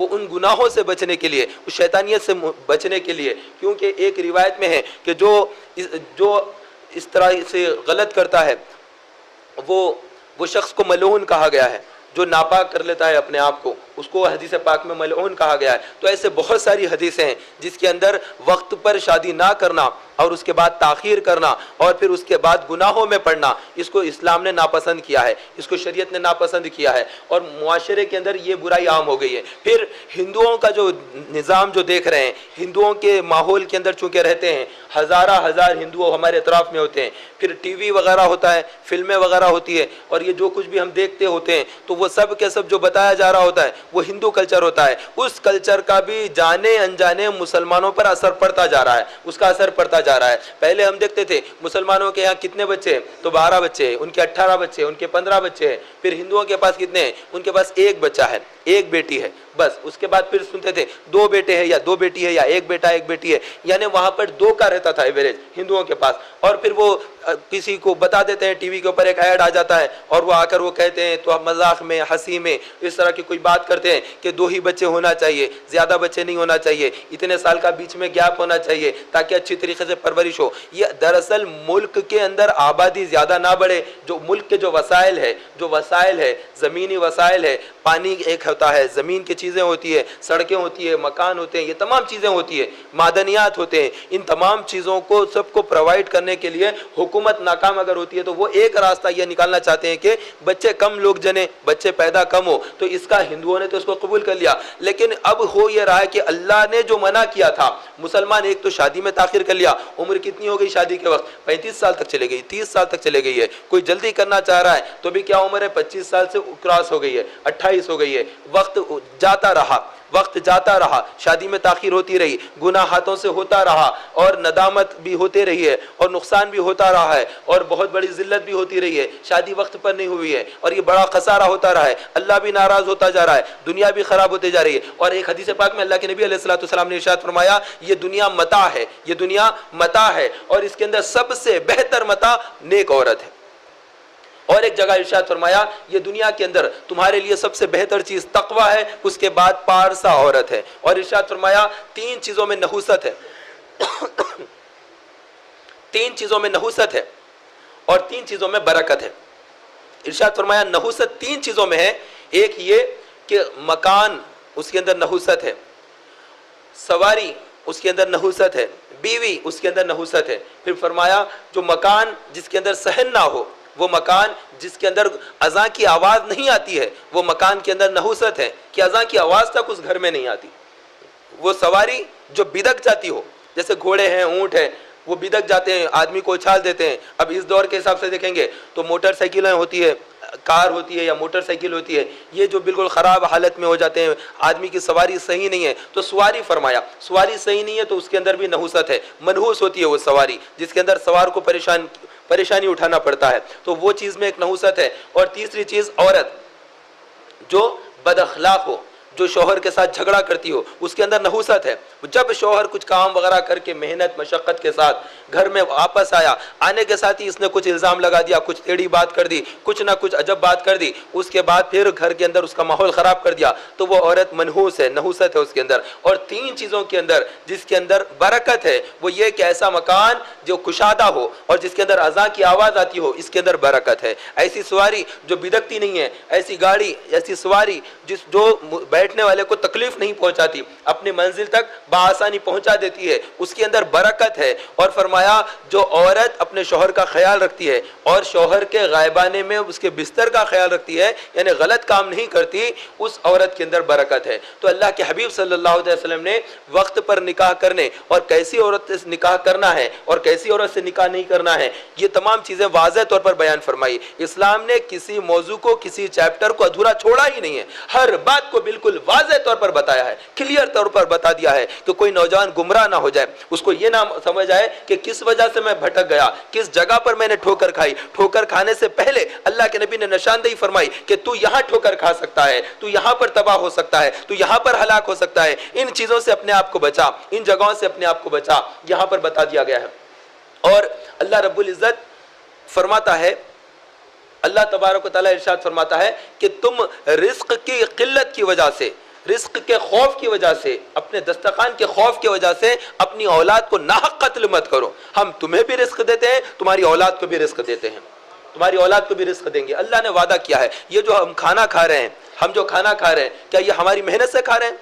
وہ ان گناہوں سے بچنے کے لیے، اس شیطانیت سے بچنے کے لیے، کیونکہ ایک روایت میں ہے کہ جو اس طرح سے غلط کرتا ہے وہ شخص کو ملعون کہا گیا ہے، جو ناپاک کر لیتا ہے اپنے آپ اس کو حدیث پاک میں ملعون کہا گیا ہے۔ تو ایسے بہت ساری حدیثیں ہیں جس کے اندر وقت پر شادی نہ کرنا اور اس کے بعد تاخیر کرنا اور پھر اس کے بعد گناہوں میں پڑنا، اس کو اسلام نے ناپسند کیا ہے، اس کو شریعت نے ناپسند کیا ہے، اور معاشرے کے اندر یہ برائی عام ہو گئی ہے۔ پھر ہندوؤں کا جو نظام جو دیکھ رہے ہیں، ہندوؤں کے ماحول کے اندر چونکہ رہتے ہیں، ہزار ہندو ہمارے اطراف میں ہوتے ہیں، پھر ٹی وی وغیرہ ہوتا ہے، فلمیں وغیرہ ہوتی ہے، اور یہ جو کچھ بھی ہم دیکھتے ہوتے ہیں تو وہ سب کے سب جو بتایا جا رہا ہوتا ہے وہ ہندو کلچر ہوتا ہے۔ اس کلچر کا بھی جانے انجانے مسلمانوں پر اثر پڑتا جا رہا ہے، اس کا اثر پڑتا جا رہا ہے۔ پہلے ہم دیکھتے تھے مسلمانوں کے یہاں کتنے بچے ہیں تو 12 بچے ہیں، ان کے 18 بچے ہیں، ان کے 15 بچے ہیں۔ پھر ہندوؤں کے پاس کتنے ہیں؟ ان کے پاس ایک بچہ ہے، ایک بیٹی ہے بس۔ اس کے بعد پھر سنتے تھے 2 بیٹے ہیں یا 2 بیٹی ہے، یا ایک بیٹا ایک بیٹی ہے، یعنی وہاں پر 2 کا رہتا تھا ایوریج ہندوؤں کے پاس۔ اور پھر وہ کسی کو بتا دیتے ہیں، ٹی وی کے اوپر ایک ایڈ آ جاتا ہے اور وہ آ کر وہ کہتے ہیں تو مذاق میں ہنسی میں اس طرح کی کوئی بات کرتے ہیں کہ 2 ہی بچے ہونا چاہیے، زیادہ بچے نہیں ہونا چاہیے، اتنے سال کا بیچ میں گیپ ہونا چاہیے تاکہ اچھی طریقے سے پرورش ہو۔ یہ دراصل ملک کے اندر آبادی زیادہ نہ بڑھے، جو ملک کے جو وسائل ہے زمینی وسائل ہے، پانی ایک ہوتا ہے، زمین کی چیزیں ہوتی ہے، سڑکیں ہوتی ہے، مکان ہوتے ہیں، یہ تمام چیزیں ہوتی ہے، معدنیات ہوتے ہیں، ان تمام چیزوں کو سب کو پرووائڈ کرنے کے لیے حکومت ناکام اگر ہوتی ہے تو وہ ایک راستہ یہ نکالنا چاہتے ہیں کہ بچے کم لوگ جنے، بچے پیدا کم ہو۔ تو اس کا ہندوؤں نے تو اس کو قبول کر لیا، لیکن اب ہو یہ رہا ہے کہ اللہ نے جو منع کیا تھا، مسلمان ایک تو شادی میں تاخیر کر لیا، عمر کتنی ہو گئی شادی کے وقت؟ 35 سال تک چلے گئی، 30 سال تک چلے گئی ہے۔ کوئی جلدی کرنا چاہ رہا ہے تو بھی کیا عمر ہے؟ 25 سال سے کراس ہو گئی ہے، 28 ہو گئی ہے۔ وقت جاتا رہا، شادی میں تاخیر ہوتی رہی، گناہ ہاتھوں سے ہوتا رہا، اور ندامت بھی ہوتے رہی ہے، اور نقصان بھی ہوتا رہا ہے، اور بہت بڑی ذلت بھی ہوتی رہی ہے، شادی وقت پر نہیں ہوئی ہے، اور یہ بڑا خسارہ ہوتا رہا ہے، اللہ بھی ناراض ہوتا جا رہا ہے، دنیا بھی خراب ہوتے جا رہی ہے۔ اور ایک حدیث پاک میں اللہ کے نبی علیہ الصلوۃ والسلام نے ارشاد فرمایا، یہ دنیا متاع ہے، یہ دنیا متاع ہے، اور اس کے اندر سب سے بہتر متاع نیک عورت ہے۔ اور ایک جگہ ارشاد فرمایا، یہ دنیا کے اندر تمہارے لیے سب سے بہتر چیز تقوی ہے، اس کے بعد پارسا عورت ہے۔ اور ارشاد فرمایا 3 چیزوں میں نحوست ہے 3 چیزوں میں نحوست ہے اور 3 چیزوں میں برکت ہے۔ ارشاد فرمایا نحوست 3 چیزوں میں ہے، ایک یہ کہ مکان اس کے اندر نحوست ہے، سواری اس کے اندر نحوست ہے، بیوی اس کے اندر نحوست ہے۔ پھر فرمایا جو مکان جس کے اندر صحن نہ ہو، وہ مکان جس کے اندر اذان کی آواز نہیں آتی ہے، وہ مکان کے اندر نحوست ہے کہ اذان کی آواز تک اس گھر میں نہیں آتی۔ وہ سواری جو بدک جاتی ہو، جیسے گھوڑے ہیں، اونٹ ہیں، وہ بدک جاتے ہیں، آدمی کو اچھال دیتے ہیں۔ اب اس دور کے حساب سے دیکھیں گے تو موٹر سائیکلیں ہوتی ہے، کار ہوتی ہے یا موٹر سائیکل ہوتی ہے، یہ جو بالکل خراب حالت میں ہو جاتے ہیں، آدمی کی سواری صحیح نہیں ہے، تو سواری فرمایا سواری صحیح نہیں ہے تو اس کے اندر بھی نحوست ہے، منحوس ہوتی ہے وہ سواری، جس کے اندر سوار کو پریشانی اٹھانا پڑتا ہے، تو وہ چیز میں ایک نحوست ہے۔ اور تیسری چیز عورت جو بد اخلاق ہو، جو شوہر کے ساتھ جھگڑا کرتی ہو، اس کے اندر نحوست ہے۔ جب شوہر کچھ کام وغیرہ کر کے محنت مشقت کے ساتھ گھر میں واپس آیا، آنے کے ساتھ ہی اس نے کچھ الزام لگا دیا، کچھ ٹیڑھی بات کر دی، کچھ نہ کچھ عجب بات کر دی، اس کے بعد پھر گھر کے اندر اس کا ماحول خراب کر دیا، تو وہ عورت منحوس ہے، نحوست ہے اس کے اندر۔ اور 3 چیزوں کے اندر جس کے اندر برکت ہے وہ یہ کہ ایسا مکان جو کشادہ ہو اور جس کے اندر اذان کی آواز آتی ہو، اس کے اندر برکت ہے۔ ایسی سواری جو بدکتی نہیں ہے، ایسی گاڑی، ایسی سواری جو بیٹھنے والے کو تکلیف نہیں پہنچاتی، اپنی منزل تک بآسانی پہنچا دیتی ہے، اس کے اندر برکت ہے۔ اور فرمایا جو عورت اپنے شوہر کا خیال رکھتی ہے اور شوہر کے غائبانے میں اس کے بستر کا خیال رکھتی ہے، یعنی غلط کام نہیں کرتی، اس عورت کے اندر برکت ہے۔ تو اللہ کے حبیب صلی اللہ علیہ وسلم نے وقت پر نکاح کرنے اور کیسی عورت سے نکاح کرنا ہے اور کیسی عورت سے نکاح نہیں کرنا ہے، یہ تمام چیزیں واضح طور پر بیان فرمائی۔ اسلام نے کسی موضوع کو، کسی چیپٹر کو ادھورا چھوڑا ہی نہیں ہے، ہر بات کو بالکل واضح طور پر بتایا ہے، کلیئر طور پر بتا دیا ہے کہ کوئی نوجوان گمراہ نہ ہو جائے، اس کو یہ نہ سمجھ آئے کہ کس وجہ سے میں بھٹک گیا، کس جگہ پر میں نے ٹھوکر کھائی۔ ٹھوکر کھانے سے پہلے اللہ کے نبی نے نشاندہی فرمائی کہ تو یہاں ٹھوکر کھا سکتا ہے، تو یہاں پر تباہ ہو سکتا ہے، تو یہاں پر ہلاک ہو سکتا ہے، ان چیزوں سے اپنے آپ کو بچا، ان جگہوں سے اپنے آپ کو بچا، یہاں پر بتا دیا گیا ہے۔ اور اللہ رب العزت فرماتا ہے، اللہ تبارک و تعالیٰ ارشاد فرماتا ہے کہ تم رزق کی قلت کی وجہ سے رزق کے خوف کی وجہ سے، اپنے دسترخوان کے خوف کی وجہ سے اپنی اولاد کو ناحق قتل مت کرو. ہم تمہیں بھی رزق دیتے ہیں، تمہاری اولاد کو بھی رزق دیتے ہیں، تمہاری اولاد کو بھی رزق دیں گے. اللہ نے وعدہ کیا ہے. یہ جو ہم کھانا کھا رہے ہیں، ہم جو کھانا کھا رہے ہیں، کیا یہ ہماری محنت سے کھا رہے ہیں؟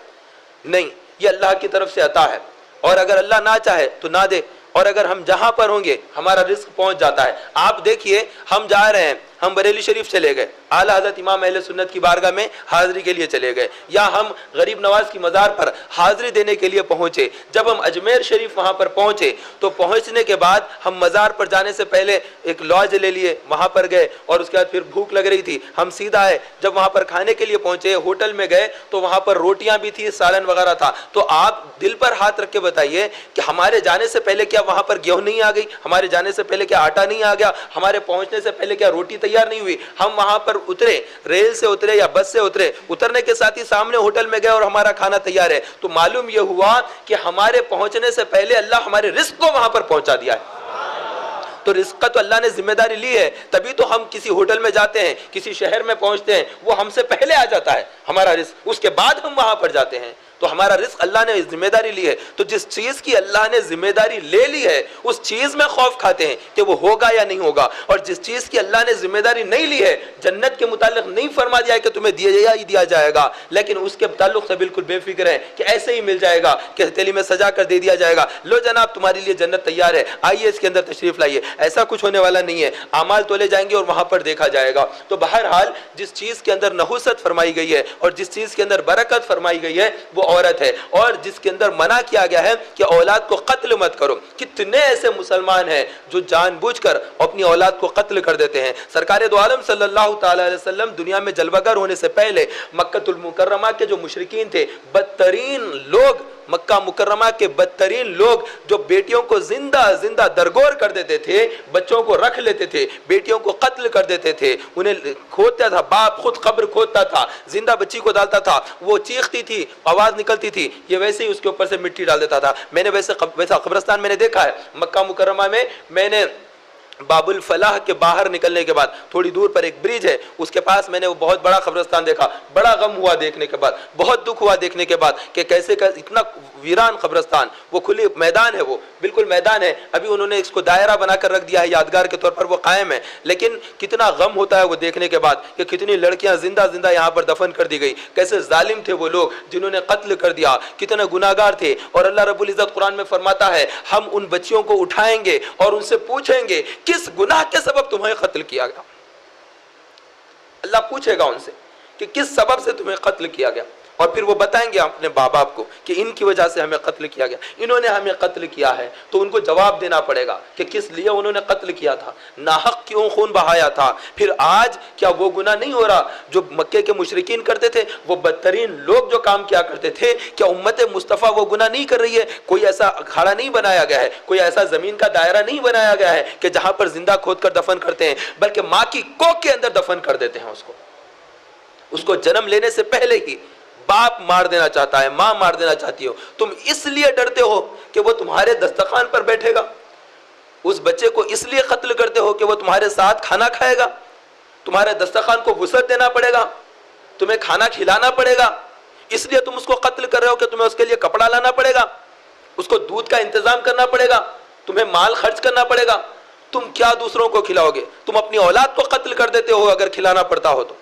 نہیں، یہ اللہ کی طرف سے عطا ہے. اور اگر اللہ نہ چاہے تو نہ دے، اور اگر ہم جہاں پر ہوں گے ہمارا رزق پہنچ جاتا ہے. آپ دیکھیے، ہم جا رہے ہیں، ہم بریلی شریف چلے گئے، اعلیٰ حضرت امام اہل سنت کی بارگاہ میں حاضری کے لیے چلے گئے، یا ہم غریب نواز کی مزار پر حاضری دینے کے لیے پہنچے. جب ہم اجمیر شریف وہاں پر پہنچے تو پہنچنے کے بعد ہم مزار پر جانے سے پہلے ایک لاج لے لیے، وہاں پر گئے، اور اس کے بعد پھر بھوک لگ رہی تھی، ہم سیدھا آئے. جب وہاں پر کھانے کے لیے پہنچے، ہوٹل میں گئے تو وہاں پر روٹیاں بھی تھی، سالن وغیرہ تھا. تو آپ دل پر ہاتھ رکھ کے بتائیے کہ ہمارے جانے سے پہلے کیا وہاں پر گیہوں نہیں آ گئی؟ ہمارے جانے سے پہلے کیا آٹا نہیں آ گیا؟ ہمارے پہنچنے سے پہلے کیا روٹی تیار نہیں ہوئی؟ ہم وہاں پر اترے، ریل سے اترے یا بس سے اترے، اترنے کے ساتھ ہی سامنے ہوٹل میں گئے اور ہمارا کھانا تیار ہے. تو معلوم یہ ہوا کہ ہمارے پہنچنے سے پہلے اللہ ہمارے رزق کو وہاں پر پہنچا دیا ہے. تو رزق کا تو اللہ نے ذمہ داری لی ہے، تبھی تو ہم کسی ہوٹل میں جاتے ہیں، کسی شہر میں پہنچتے ہیں، وہ ہم سے پہلے آ جاتا ہے ہمارا رزق، اس کے بعد ہم وہاں پر جاتے ہیں. تو ہمارا رزق اللہ نے ذمہ داری لی ہے. تو جس چیز کی اللہ نے ذمہ داری لے لی ہے اس چیز میں خوف کھاتے ہیں کہ وہ ہوگا یا نہیں ہوگا. اور جس چیز کی اللہ نے ذمہ داری نہیں لی ہے، جنت کے متعلق نہیں فرما دیا ہے کہ تمہیں دیا ہی دیا جائے گا، لیکن اس کے تعلق سے بالکل بے فکر ہے کہ ایسے ہی مل جائے گا، کہ ہتھیلی میں سجا کر دے دیا جائے گا، لو جناب تمہارے لیے جنت تیار ہے، آئیے اس کے اندر تشریف لائیے. ایسا کچھ ہونے والا نہیں ہے. اعمال تولے جائیں گے اور وہاں پر دیکھا جائے گا. تو بہرحال جس چیز کے اندر نحوست فرمائی گئی ہے اور جس چیز کے اندر برکت فرمائی گئی ہے وہ عورت ہے، اور جس کے اندر منع کیا گیا ہے کہ اولاد کو قتل مت کرو. کتنے ایسے مسلمان ہیں جو جان بوجھ کر اپنی اولاد کو قتل کر دیتے ہیں. سرکار دو عالم صلی اللہ تعالی علیہ وسلم دنیا میں جلوہ گر ہونے سے پہلے مکہ المکرمہ کے جو مشرکین تھے، بدترین لوگ، مکہ مکرمہ کے بدترین لوگ جو بیٹیوں کو زندہ زندہ درگور کر دیتے تھے، بچوں کو رکھ لیتے تھے، بیٹیوں کو قتل کر دیتے تھے، انہیں کھودتا تھا، باپ خود قبر کھودتا تھا، زندہ بچی کو ڈالتا تھا، وہ چیختی تھی، آواز نکلتی تھی، یہ ویسے ہی اس کے اوپر سے مٹی ڈال دیتا تھا. میں نے ویسا قبرستان میں نے دیکھا ہے مکہ مکرمہ میں. میں نے باب الفلاح کے باہر نکلنے کے بعد تھوڑی دور پر ایک برج ہے، اس کے پاس میں نے وہ بہت بڑا قبرستان دیکھا. بڑا غم ہوا دیکھنے کے بعد، بہت دکھ ہوا دیکھنے کے بعد کہ کیسے اتنا ویران قبرستان. وہ کھلی میدان ہے، وہ بالکل میدان ہے. ابھی انہوں نے اس کو دائرہ بنا کر رکھ دیا ہے، یادگار کے طور پر وہ قائم ہے. لیکن کتنا غم ہوتا ہے وہ دیکھنے کے بعد کہ کتنی لڑکیاں زندہ زندہ یہاں پر دفن کر دی گئی. کیسے ظالم تھے وہ لوگ جنہوں نے قتل کر دیا، کتنے گناہگار تھے. اور اللہ رب العزت قرآن میں فرماتا ہے ہم ان بچیوں کو اٹھائیں گے اور ان سے پوچھیں گے کس گناہ کے سبب تمہیں قتل کیا گیا. اللہ پوچھے گا ان سے کہ کس سبب سے تمہیں قتل کیا گیا، اور پھر وہ بتائیں گے اپنے باپ باپ کو کہ ان کی وجہ سے ہمیں قتل کیا گیا، انہوں نے ہمیں قتل کیا ہے. تو ان کو جواب دینا پڑے گا کہ کس لیے انہوں نے قتل کیا تھا، ناحق کیوں خون بہایا تھا. پھر آج کیا وہ گناہ نہیں ہو رہا جو مکے کے مشرکین کرتے تھے، وہ بدترین لوگ جو کام کیا کرتے تھے؟ کیا امت مصطفیٰ وہ گناہ نہیں کر رہی ہے؟ کوئی ایسا اکھاڑا نہیں بنایا گیا ہے، کوئی ایسا زمین کا دائرہ نہیں بنایا گیا ہے کہ جہاں پر زندہ کھود کر دفن کرتے ہیں، بلکہ ماں کی کوکھ کے اندر دفن کر دیتے ہیں. اس کو جنم لینے سے پہلے ہی باپ مار دینا چاہتا ہے، ماں مار دینا چاہتی ہو. تم اس لیے ڈرتے ہو کہ وہ تمہارے دسترخوان پر بیٹھے گا. اس بچے کو اس لیے قتل کرتے ہو کہ وہ تمہارے ساتھ کھانا کھائے گا، تمہارے دسترخوان کو وسعت دینا پڑے گا، تمہیں کھانا کھلانا پڑے گا. اس لیے تم اس کو قتل کر رہے ہو کہ تمہیں اس کے لیے کپڑا لانا پڑے گا، اس کو دودھ کا انتظام کرنا پڑے گا، تمہیں مال خرچ کرنا پڑے گا. تم کیا دوسروں کو کھلاؤ گے؟ تم اپنی اولاد کو قتل کر دیتے ہو. اگر کھلانا پڑتا ہو تو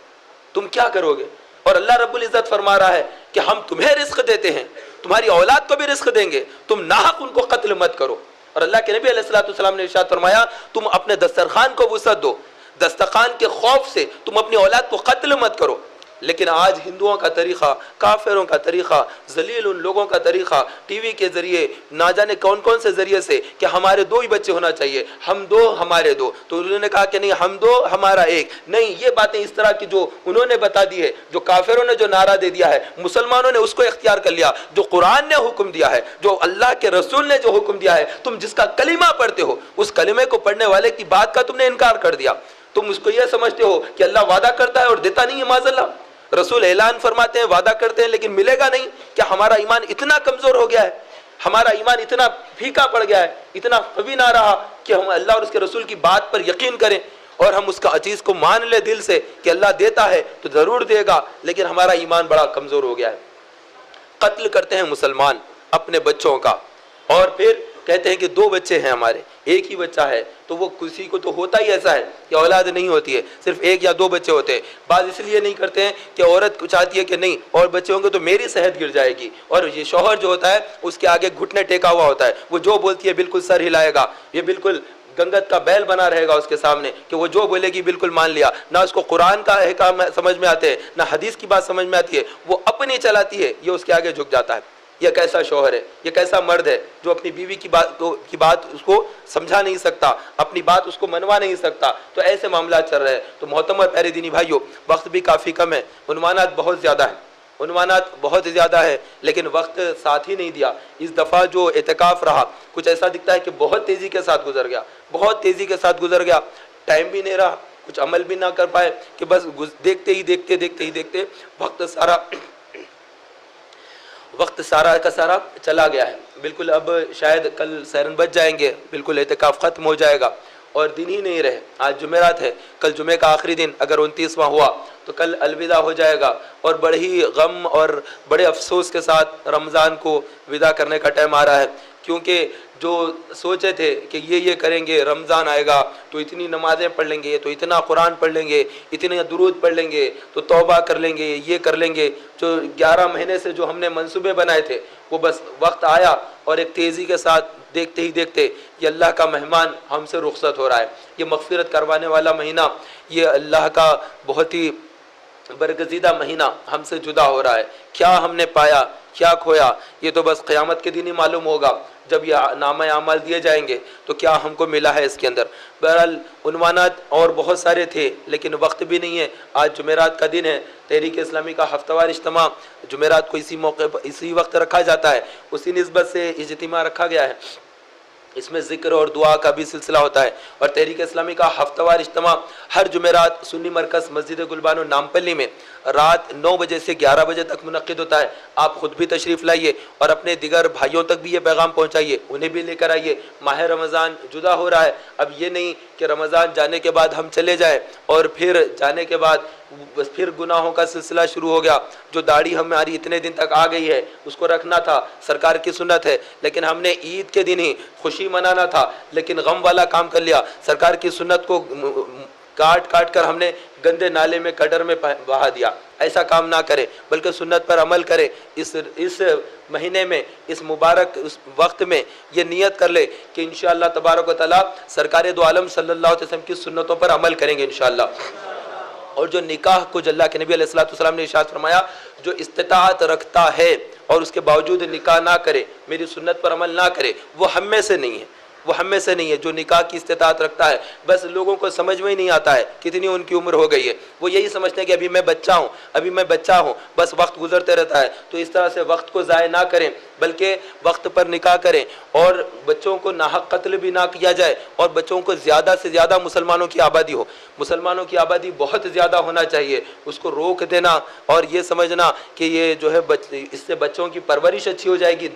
تم کیا کرو گے؟ اور اللہ رب العزت فرما رہا ہے کہ ہم تمہیں رزق دیتے ہیں، تمہاری اولاد کو بھی رزق دیں گے، تم ناحق ان کو قتل مت کرو. اور اللہ کے نبی علیہ الصلوۃ والسلام نے ارشاد فرمایا تم اپنے دسترخوان کو وسعت دو، دسترخوان کے خوف سے تم اپنی اولاد کو قتل مت کرو. لیکن آج ہندوؤں کا طریقہ، کافروں کا طریقہ، ذلیل ان لوگوں کا طریقہ، ٹی وی کے ذریعے نہ جانے کون کون سے ذریعے سے کہ ہمارے 2 ہی بچے ہونا چاہیے، ہم 2 ہمارے 2. تو انہوں نے کہا کہ نہیں، ہم 2 ہمارا 1. نہیں، یہ باتیں اس طرح کی جو انہوں نے بتا دی ہے، جو کافروں نے جو نعرہ دے دیا ہے، مسلمانوں نے اس کو اختیار کر لیا. جو قرآن نے حکم دیا ہے، جو اللہ کے رسول نے جو حکم دیا ہے، تم جس کا کلمہ پڑھتے ہو اس کلمے کو پڑھنے والے کی بات کا تم نے انکار کر دیا. تم اس کو یہ سمجھتے ہو کہ اللہ وعدہ کرتا ہے اور دیتا نہیں ہے. معاذ اللہ، رسول اعلان فرماتے ہیں، وعدہ کرتے ہیں، لیکن ملے گا نہیں. کیا ہمارا ایمان اتنا کمزور ہو گیا ہے، ہمارا ایمان اتنا پھیکا پڑ گیا ہے، اتنا قوی نہ رہا کہ ہم اللہ اور اس کے رسول کی بات پر یقین کریں اور ہم اس کا عزیز کو مان لیں دل سے کہ اللہ دیتا ہے تو ضرور دے گا، لیکن ہمارا ایمان بڑا کمزور ہو گیا ہے. قتل کرتے ہیں مسلمان اپنے بچوں کا، اور پھر کہتے ہیں کہ 2 بچے ہیں ہمارے، ایک ہی بچہ ہے، تو وہ کسی کو تو ہوتا ہی ایسا ہے کہ اولاد نہیں ہوتی ہے، صرف 1 یا 2 بچے ہوتے ہیں۔ بعض اس لیے نہیں کرتے ہیں کہ عورت چاہتی ہے کہ نہیں اور بچے ہوں گے تو میری صحت گر جائے گی، اور یہ شوہر جو ہوتا ہے اس کے آگے گھٹنے ٹیکا ہوا ہوتا ہے، وہ جو بولتی ہے بالکل سر ہلائے گا، یہ بالکل گنگت کا بیل بنا رہے گا اس کے سامنے کہ وہ جو بولے گی بالکل مان لیا، نہ اس کو قرآن کا احکام سمجھ میں آتے ہیں نہ حدیث کی بات سمجھ میں آتی ہے، وہ اپنی چلاتی ہے، یہ اس کے آگے جھک جاتا ہے۔ یہ کیسا شوہر ہے، یہ کیسا مرد ہے جو اپنی بیوی کی بات اس کو سمجھا نہیں سکتا، اپنی بات اس کو منوا نہیں سکتا۔ تو ایسے معاملات چل رہے ہیں۔ تو محترم اور پیارے دینی بھائیوں، وقت بھی کافی کم ہے، عنوانات بہت زیادہ ہے، لیکن وقت ساتھ ہی نہیں دیا۔ اس دفعہ جو اعتکاف رہا کچھ ایسا دکھتا ہے کہ بہت تیزی کے ساتھ گزر گیا، ٹائم بھی نہیں رہا، کچھ عمل بھی نہ کر پائے کہ بس دیکھتے ہی وقت سارا کا سارا چلا گیا ہے۔ بالکل اب شاید کل سحرن بج جائیں گے، بالکل اعتکاف ختم ہو جائے گا اور دن ہی نہیں رہے۔ آج جمعرات ہے، کل جمعے کا آخری دن اگر 29واں ہوا تو کل الوداع ہو جائے گا، اور بڑے ہی غم اور بڑے افسوس کے ساتھ رمضان کو ودا کرنے کا ٹائم آ رہا ہے، کیونکہ جو سوچے تھے کہ یہ کریں گے، رمضان آئے گا تو اتنی نمازیں پڑھ لیں گے، تو اتنا قرآن پڑھ لیں گے، اتنے درود پڑھ لیں گے، تو توبہ کر لیں گے، یہ کر لیں گے، جو 11 مہینے سے جو ہم نے منصوبے بنائے تھے وہ بس وقت آیا اور ایک تیزی کے ساتھ دیکھتے ہی یہ اللہ کا مہمان ہم سے رخصت ہو رہا ہے۔ یہ مغفرت کروانے والا مہینہ، یہ اللہ کا بہت ہی برگزیدہ مہینہ ہم سے جدا ہو رہا ہے۔ کیا ہم نے پایا، کیا کھویا، یہ تو بس قیامت کے دن ہی معلوم ہوگا، جب یہ نامہ اعمال دیے جائیں گے تو کیا ہم کو ملا ہے اس کے اندر۔ بہرحال عنوانات اور بہت سارے تھے لیکن وقت بھی نہیں ہے۔ آج جمعرات کا دن ہے، تحریک اسلامی کا ہفتہ وار اجتماع جمعرات کو اسی موقع پر اسی وقت رکھا جاتا ہے، اسی نسبت سے اجتماع رکھا گیا ہے۔ اس میں ذکر اور دعا کا بھی سلسلہ ہوتا ہے، اور تحریک اسلامی کا ہفتہ وار اجتماع ہر جمعرات سنی مرکز مسجد گلبانو نامپلی میں رات 9 بجے سے 11 بجے تک منعقد ہوتا ہے۔ آپ خود بھی تشریف لائیے اور اپنے دیگر بھائیوں تک بھی یہ پیغام پہنچائیے، انہیں بھی لے کر آئیے۔ ماہ رمضان جدا ہو رہا ہے، اب یہ نہیں کہ رمضان جانے کے بعد ہم چلے جائیں اور پھر جانے کے بعد بس پھر گناہوں کا سلسلہ شروع ہو گیا۔ جو داڑھی ہماری اتنے دن تک آ گئی ہے اس کو رکھنا تھا، سرکار کی سنت ہے، لیکن ہم نے عید کے دن ہی خوشی منانا تھا لیکن غم والا کام کر لیا، سرکار کی سنت کو کاٹ کر ہم نے گندے نالے میں گٹر میں بہا دیا۔ ایسا کام نہ کرے بلکہ سنت پر عمل کرے۔ اس مہینے میں، اس مبارک اس وقت میں یہ نیت کر لے کہ انشاءاللہ تبارک و تعالی سرکار دو عالم صلی اللہ علیہ وسلم کی سنتوں پر عمل کریں گے انشاءاللہ۔ اور جو نکاح کو اللہ کے نبی علیہ السلام نے ارشاد فرمایا، جو استطاعت رکھتا ہے اور اس کے باوجود نکاح نہ کرے، میری سنت پر عمل نہ کرے، وہ ہم میں سے نہیں ہے، وہ ہم میں سے نہیں ہے۔ جو نکاح کی استطاعت رکھتا ہے، بس لوگوں کو سمجھ میں ہی نہیں آتا ہے کتنی ان کی عمر ہو گئی ہے، وہ یہی سمجھتے ہیں کہ ابھی میں بچہ ہوں، بس وقت گزرتے رہتا ہے۔ تو اس طرح سے وقت کو ضائع نہ کریں بلکہ وقت پر نکاح کریں، اور بچوں کو ناحق قتل بھی نہ کیا جائے، اور بچوں کو زیادہ سے زیادہ مسلمانوں کی آبادی ہو، مسلمانوں کی آبادی بہت زیادہ ہونا چاہیے، اس کو روک دینا اور یہ سمجھنا کہ یہ جو ہے اس سے بچوں کی پرورش اچھی ہو جائے گی،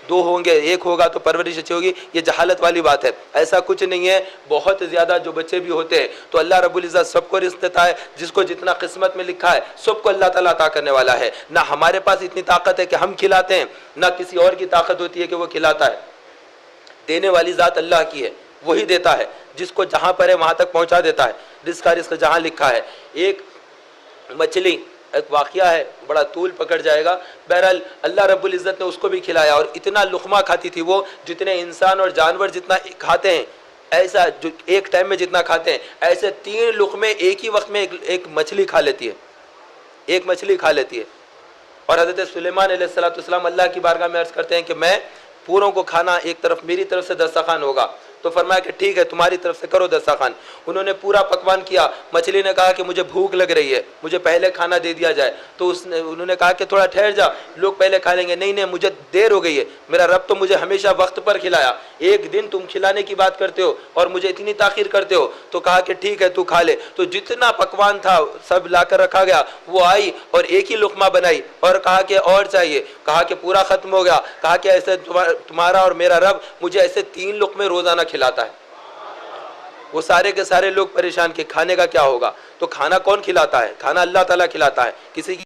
دو ہوں گے، ایک ہوگا تو پرورش اچھی ہوگی، یہ جہالت والی بات ہے۔ ایسا کچھ نہیں ہے، بہت زیادہ جو بچے بھی ہوتے ہیں تو اللہ رب العزت سب کو رزق دیتا ہے، جس کو جتنا قسمت میں لکھا ہے سب کو اللہ تعالیٰ عطا کرنے والا ہے۔ نہ ہمارے پاس اتنی طاقت ہے کہ ہم کھلاتے ہیں، نہ کسی اور کی طاقت ہوتی ہے کہ وہ کھلاتا ہے۔ دینے والی ذات اللہ کی ہے، وہی دیتا ہے، جس کو جہاں پر ہے وہاں تک پہنچا دیتا ہے، رزق کا رزق جہاں لکھا ہے۔ ایک مچھلی، ایک واقعہ ہے، بڑا طول پکڑ جائے گا، بہرحال اللہ رب العزت نے اس کو بھی کھلایا، اور اتنا لقمہ کھاتی تھی وہ جتنے انسان اور جانور جتنا کھاتے ہیں، ایسا جو ایک ٹائم میں جتنا کھاتے ہیں، ایسے 3 لقمے ایک ہی وقت میں ایک مچھلی کھا لیتی ہے، ایک مچھلی کھا لیتی ہے۔ اور حضرت سلیمان علیہ السلام اللہ کی بارگاہ میں عرض کرتے ہیں کہ میں پوروں کو کھانا، ایک طرف میری طرف سے دسترخوان ہوگا، تو فرمایا کہ ٹھیک ہے تمہاری طرف سے کرو دسترخوان۔ انہوں نے پورا پکوان کیا، مچھلی نے کہا کہ مجھے بھوک لگ رہی ہے، مجھے پہلے کھانا دے دیا جائے، تو انہوں نے کہا کہ تھوڑا ٹھہر جا، لوگ پہلے کھا لیں گے۔ نہیں، مجھے دیر ہو گئی ہے، میرا رب تو مجھے ہمیشہ وقت پر کھلایا، ایک دن تم کھلانے کی بات کرتے ہو اور مجھے اتنی تاخیر کرتے ہو۔ تو کہا کہ ٹھیک ہے تو کھا لے، تو جتنا پکوان تھا سب لا کر رکھا گیا، وہ آئی اور ایک ہی لقمہ بنائی اور کہا کہ اور چاہیے، کہا کہ پورا ختم ہو گیا، کہا کہ ایسے تمہارا اور میرا رب مجھے ایسے 3 لقمے روزانہ کھلاتا ہے۔ وہ سارے کے سارے لوگ پریشان کہ کھانے کا کیا ہوگا، تو کھانا کون کھلاتا ہے؟ کھانا اللہ تعالیٰ کھلاتا ہے، کسی کی